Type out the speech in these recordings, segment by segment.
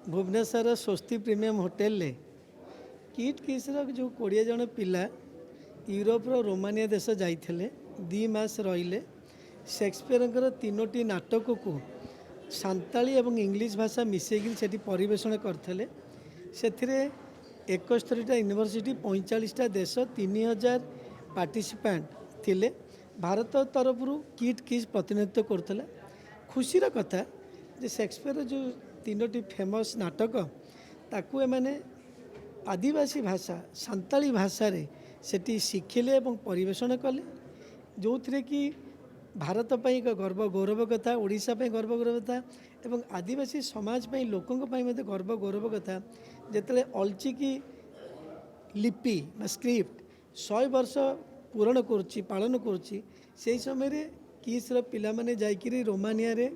भुवनेश्वर स्वस्ति premium hotel kit किस्र जो 20 जन पिला यूरोपर रोमानिया देश जाइए 2 मास रहिले शेक्सपियर तीनोटी नाटक को सांताली और इंग्लिश भाषा मिसेकी सेठी परिवेषण करते से 71टा यूनिवर्सिटी 45टा देश 3000 पार्टिसिपेंट थिले भारत तरफ किट किस प्रतिनिधित्व करते खुशीर कथा जे शेक्सपियर जो तीनोटी फेमस नाटक ताकू एमाने आदिवासी भाषा सांताली भाषा रे सेठी शिखिले और परिवेषण कले जो थे कि भारत पाई एक गर्व गौरव कथा ओडिशा पाई गर्व गौरव कथा एवं आदिवासी समाज पाई लोकों पाई मते गर्व गौरव कथा जेतले अलचिकी लिपि स्क्रिप्ट 100 वर्ष पूरण करुच्ची पालन करुच्ची से समय रे किस्र पिला माने जाइकिरी रोमानिया रे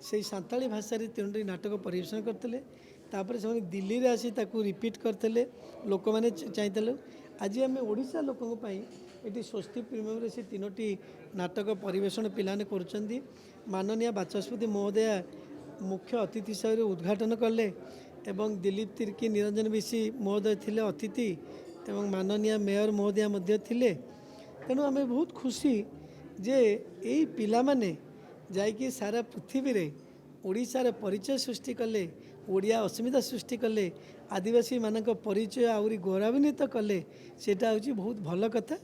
से सांताली भाषा रे तीनोटी नाटक परिवेषण करते तापर से दिल्ली रे आसी ताकू रिपीट करते लोक मैंने चाहिए आज आम ओडिशा लोकों पाई ये स्वस्ति प्रीमियम से तीनोटी नाटक परिवेषण पिलाने करुँच माननीय बाचस्पति महोदया मुख्य अतिथि हिसाब से उद्घाटन कले एवं दिलीप तिर्की निरंजन बिशी महोदय थिले अतिथि एवं माननीय मेयर महोदया मध्य थिले तेणु आम बहुत खुशी जे यही पिला माने जाइए सारा पृथ्वी रे ओडिशा रे परिचय सृष्टि कले ओडिया अस्मिता सृष्टि कले आदिवासी मानक परिचय आहरी गौरवान्वित कले सेटा हूँ बहुत भल कथा